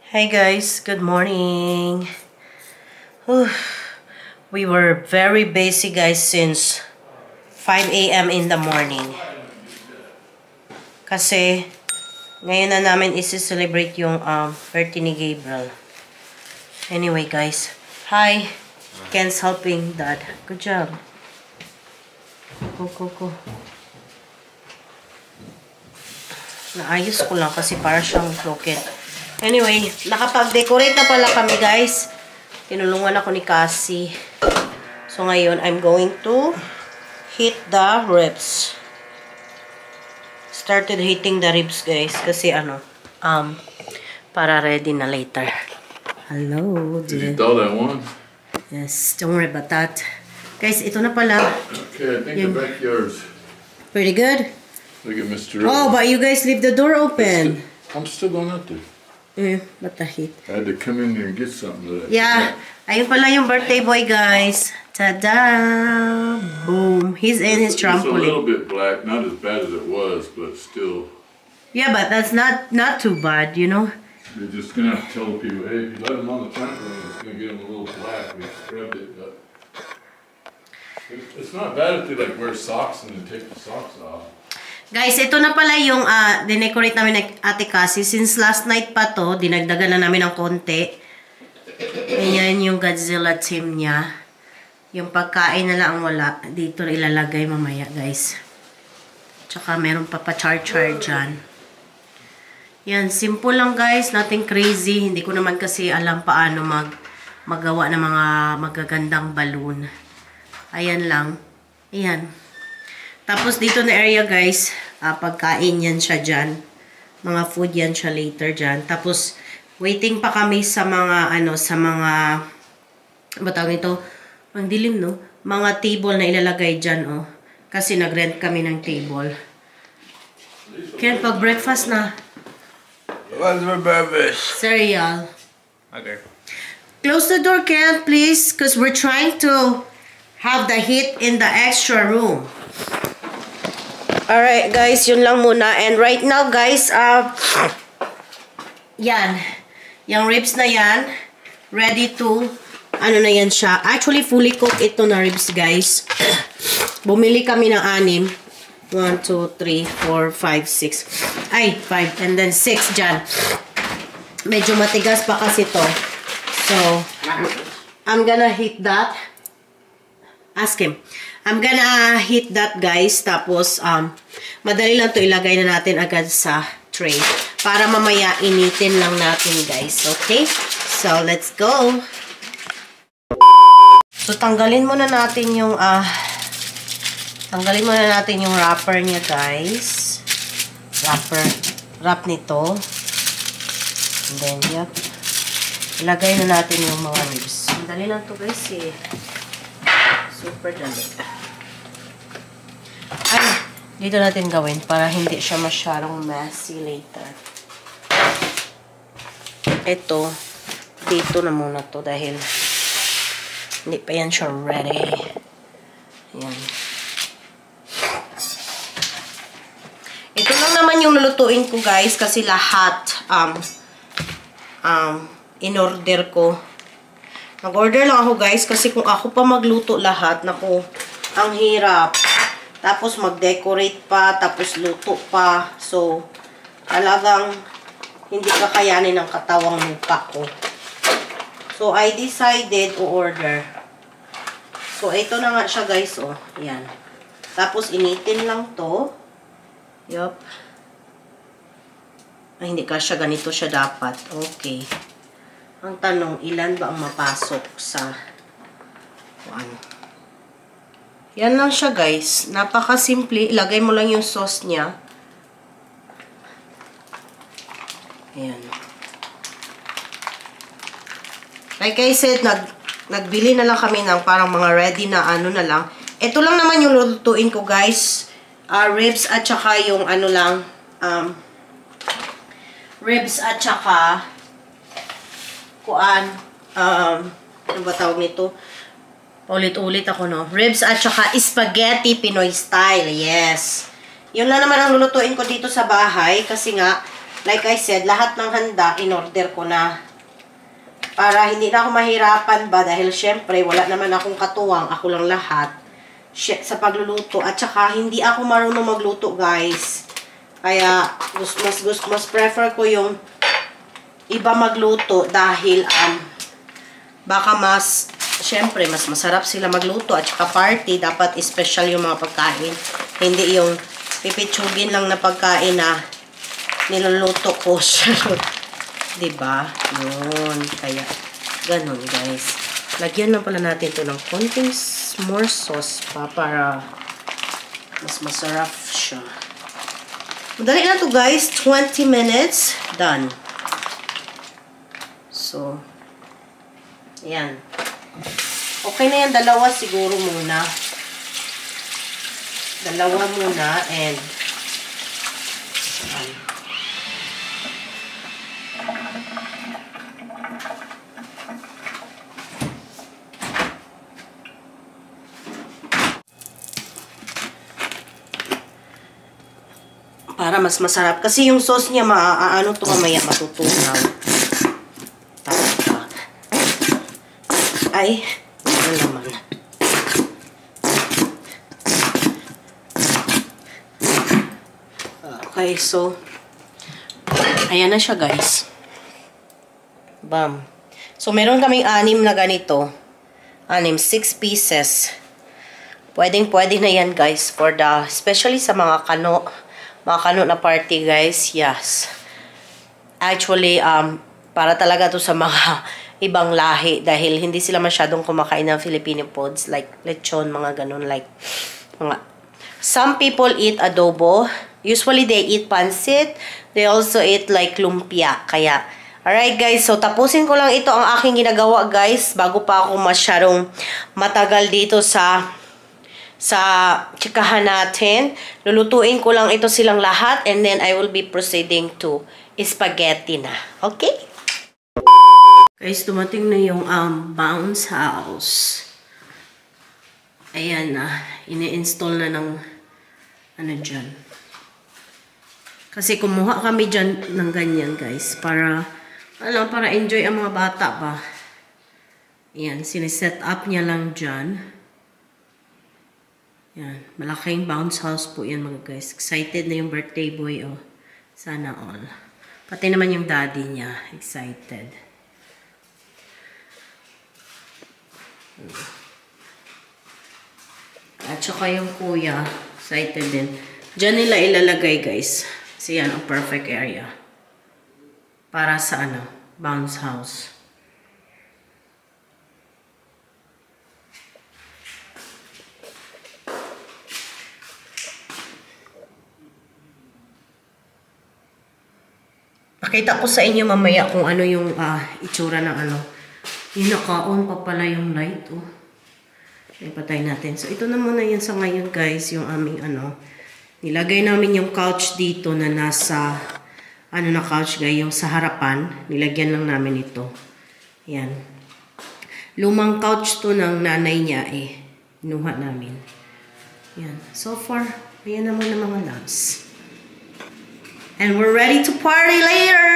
Hey guys, good morning. Whew. We were very busy guys since 5 a.m. in the morning. Kasi ngayon na namin isi-celebrate yung birthday ni Gabriel. Anyway guys, hi. Ken's helping Dad. Good job. Go. Naayos ko lang kasi para siyang broken. Anyway, nakapag-decorate na pala kami guys. Tinulungan ako ni Cassie. So ngayon, I'm going to heat the ribs. Started heating the ribs guys. Kasi para ready na later. Hello. Did you thaw that one? Yes, don't worry about that. Guys, ito na pala. Okay, I think the backyard's pretty good. look at Mr. Oh, but you guys leave the door open. I'm still going out there. But the heat. I had to come in there and get something that Yeah. Ayun pala yung birthday boy, guys. Ta-da! Boom. He's in his It's a little trampoline. bit black, not as bad as it was, but still. Yeah, but that's not too bad, you know? You're just going to have to tell the people, hey, if you let him on the trampoline, it's going to get him a little black. We scrubbed it, but it's not bad if they like wear socks and then take the socks off. Guys, ito na pala yung dinecorate namin ni Ate Cassie. Since last night pa to, dinagdagan na namin ng konti. Ayan yung Godzilla team niya. Yung pagkain na lang wala. Dito ilalagay mamaya, guys. Tsaka meron pa char-char dyan. Yan, simple lang guys. Nothing crazy. Hindi ko naman kasi alam paano magawa ng mga magagandang balloon. Ayan lang. Ayan. Tapos dito na area guys, pagkain yan siya dyan. Mga food yan siya later dyan. Tapos waiting pa kami sa mga ba tawag nito? Ang dilim no? Mga table na ilalagay dyan oh. Kasi nag-rent kami ng table. Ken, pag breakfast na. What's for breakfast? Cereal. Okay. Close the door, Ken, please. Because we're trying to have the heat in the extra room. Alright guys, yun lang muna. And right now guys, yan. Yung ribs na yan, ready to, ano na yan siya. Actually, fully cooked ito na ribs guys. Bumili kami ng 6. 1, 2, 3, 4, 5, 6. Ay, 5. And then 6 dyan. Medyo matigas pa kasi to. So, I'm gonna heat that. Ask him. I'm gonna heat that guys. Tapos, madali lang to ilagay na natin agad sa tray. Para mamaya initin lang natin guys. Okay? So, let's go. So, tanggalin muna natin yung, wrapper niya guys. Wrap nito. And then, yep. Ilagay na natin yung mga ribs. Madali lang to guys eh. Super dali. Ay, dito natin gawin para hindi siya masyadong messy later. Ito, dito na muna to dahil hindi pa yan siya ready. Ayan. Ito lang naman yung lulutuin ko guys kasi lahat in order ko. Nag-order lang ako guys kasi kung ako pa magluto lahat, naku, ang hirap. Tapos mag-decorate pa, tapos luto pa. So, talagang hindi kakayanin ng katawang mukha ko. So, I decided to order. So, ito na nga siya guys, oh. Ayan. Tapos, initin lang to. Yup. Ay, hindi ka siya ganito siya dapat. Okay. Ang tanong, ilan ba ang mapasok sa ano? Yan lang siya guys. Napaka-simple. Ilagay mo lang yung sauce niya. Ayan. Like I said, nagbili na lang kami ng parang mga ready na ano na lang. Ito lang naman yung lulutuin ko guys. Ribs at saka yung ano lang. Ribs at saka ano ba tawag nito? Ulit-ulit ako, no? Ribs at saka spaghetti Pinoy style. Yes. Yun lang naman ang lulutuin ko dito sa bahay. Kasi nga, like I said, lahat ng handa, in-order ko na. Para hindi na ako mahirapan ba, dahil syempre, wala naman akong katuwang, ako lang lahat sa pagluluto. At saka, hindi ako marunong magluto, guys. Kaya, mas prefer ko yung iba magluto dahil, baka syempre, mas masarap sila magluto. At saka party, dapat special yung mga pagkain. Hindi yung pipitsugin lang na pagkain na niluluto ko. Diba? Yun. Kaya, ganun, guys. Lagyan lang pala natin ito ng konting more sauce pa para mas masarap siya. Madali na to, guys. 20 minutes. Done. So, ayan. Okay na yan. Dalawa siguro muna. Dalawa muna and para mas masarap. Kasi yung sauce niya, ano to mamaya, matutunaw. Ay, ano naman. Okay, so, ayan na siya, guys. Bam. So, meron kaming 6 na ganito. 6 pieces. Pwedeng-pwede na yan, guys, for the, especially sa mga kano na party, guys. Yes. Actually, para talaga to sa mga ibang lahi dahil hindi sila masyadong kumakain ng Filipino foods like lechon, mga ganun, like some people eat adobo. Usually they eat pancit. They also eat like lumpia. Kaya, alright, guys, so tapusin ko lang ito ang aking ginagawa, guys, bago pa ako masyadong matagal dito sa chikahan natin. Lulutuin ko lang ito silang lahat and then I will be proceeding to spaghetti na. Okay? Guys, dumating na yung bounce house. Ayan na. Ini-install na ng ano dyan. Kasi kumuha kami dyan ng ganyan, guys. Para enjoy ang mga bata ba. Ayan, siniset up niya lang dyan. Yan, malaking bounce house po yan, mga guys. Excited na yung birthday boy, oh. Sana all. Pati naman yung daddy niya, excited. At saka yung kuya, excited din. Diyan nila ilalagay, guys. Kasi yan ang perfect area. Para sa bounce house. Pakita ko sa inyo mamaya kung ano yung itsura ng Yung naka-on pa pala yung light, oh. Ipatay natin. So, ito na muna yan sa ngayon, guys. Yung aming nilagay namin yung couch dito na nasa, na couch, guys, yung sa harapan. Nilagyan lang namin ito. Yan. Lumang couch to ng nanay niya, Inuha namin. Yan. So far, ayan naman ang mga loves. And we're ready to party later!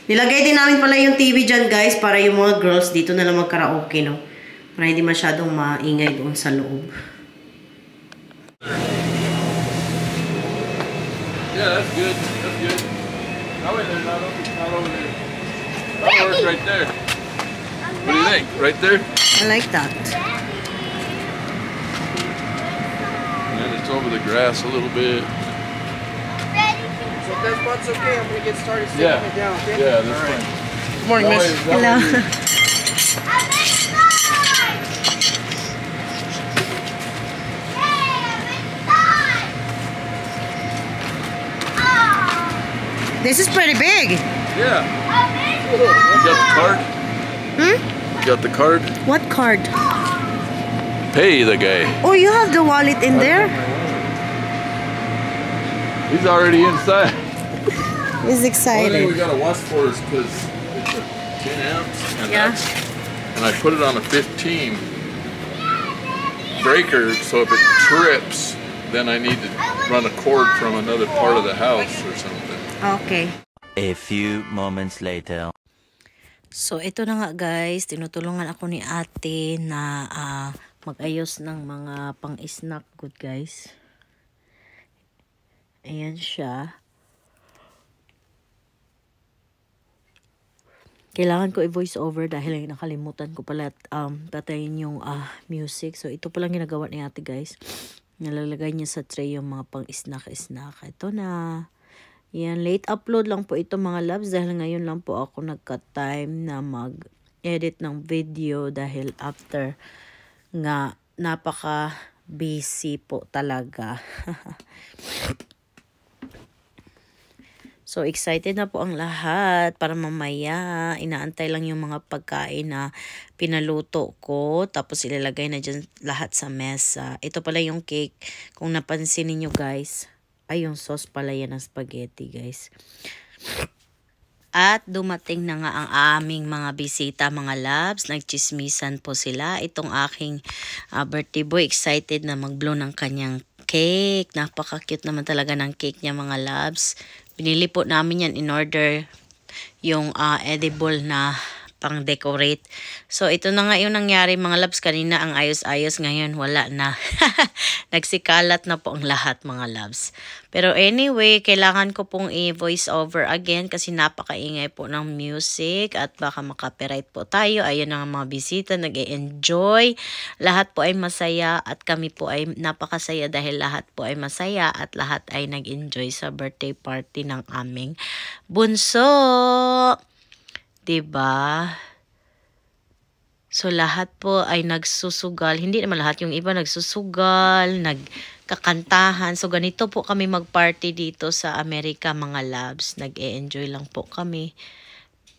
Nilagay din namin pala yung TV dyan, guys, para yung mga girls dito na lang mag-karaoke, no? Para hindi masyadong maingay doon sa loob. Yeah, that's good. That's good. No, wait, not over there. That works right there. What do you think? Right there? I like that. And it's over the grass a little bit. So if that spot's okay, I'm gonna get started sticking Yeah. it down, okay? Yeah, that's Alright. fine. Good morning, miss. Hello. This is pretty big. Yeah. You got the card? Hmm? You got the card? What card? Pay the guy. Oh, you have the wallet in there? He's already inside. He's The only thing we excited. gotta watch for is because it's a 10 ounce and, Yeah. and I put it on a 15 breaker, so if it trips, then I need to run a cord from another part of the house or something. Okay. A few moments later. So, ito na nga guys. Tinutulungan ako ni ate na mag-ayos ng mga pang-snack good guys. Ayan siya. Kailangan ko i-voice over dahil nakalimutan ko pala tatayin yung music. So, ito palang ginagawa ni ate guys. Nalalagay niya sa tray yung mga pang-snack. Ito na. Yan, late upload lang po ito mga loves dahil ngayon lang po ako nagka-time na mag-edit ng video dahil after nga napaka-busy po talaga. So, excited na po ang lahat para mamaya inaantay lang yung mga pagkain na pinaluto ko tapos ilalagay na dyan lahat sa mesa. Ito pala yung cake kung napansin niyo guys. Ay, yung sauce pala yan ng spaghetti, guys. At dumating na nga ang aming mga bisita, mga loves. Nagchismisan po sila. Itong aking birthday boy, excited na mag-blow ng kanyang cake. Napaka-cute naman talaga ng cake niya, mga loves. Binili po namin yan in order yung edible na pang-decorate. So, ito na nga yung nangyari mga loves. Kanina ang ayos-ayos, ngayon wala na. Nagsikalat na po ang lahat mga loves. Pero anyway, kailangan ko pong i-voice over again kasi napakaingay po ng music at baka makapiright po tayo. Ayun ang mga bisita, nag-e-enjoy. Lahat po ay masaya at kami po ay napakasaya dahil lahat po ay masaya at lahat ay nag-enjoy sa birthday party ng aming bunso. Diba? So, lahat po ay nagsusugal. Hindi naman lahat. Yung iba nagsusugal, nagkakantahan. So, ganito po kami mag-party dito sa Amerika, mga loves. Nag-e-enjoy lang po kami.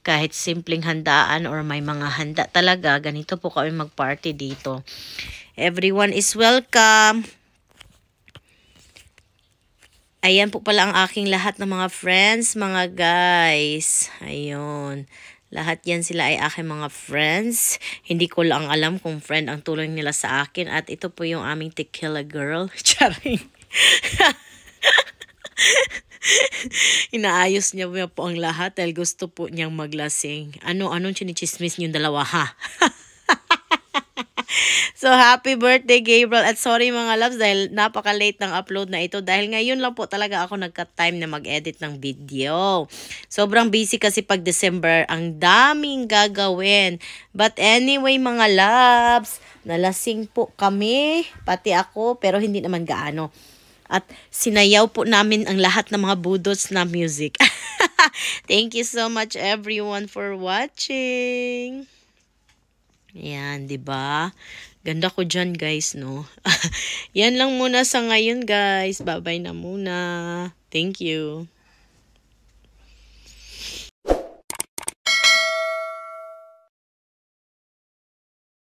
Kahit simpleng handaan or may mga handa talaga, ganito po kami mag-party dito. Everyone is welcome. Ayan po pala ang aking lahat ng mga friends, mga guys. Ayun. Lahat yan sila ay aking mga friends. Hindi ko lang alam kung friend ang tulong nila sa akin. At ito po yung aming tequila girl. Charing. Inaayos niya po ang lahat dahil gusto po niyang maglasing. Anong chinichismis niyong dalawa ha? So, happy birthday, Gabriel. At sorry mga loves dahil napaka-late ng upload na ito. Dahil ngayon lang po talaga ako nagka-time na mag-edit ng video. Sobrang busy kasi pag December. Ang daming gagawin. But anyway, mga loves, nalasing po kami. Pati ako, pero hindi naman gaano. At sinayaw po namin ang lahat ng mga budots na music. Thank you so much everyone for watching. Yan, 'di ba? Ganda ko dyan, guys, no? Yan lang muna sa ngayon, guys. Bye-bye na muna. Thank you.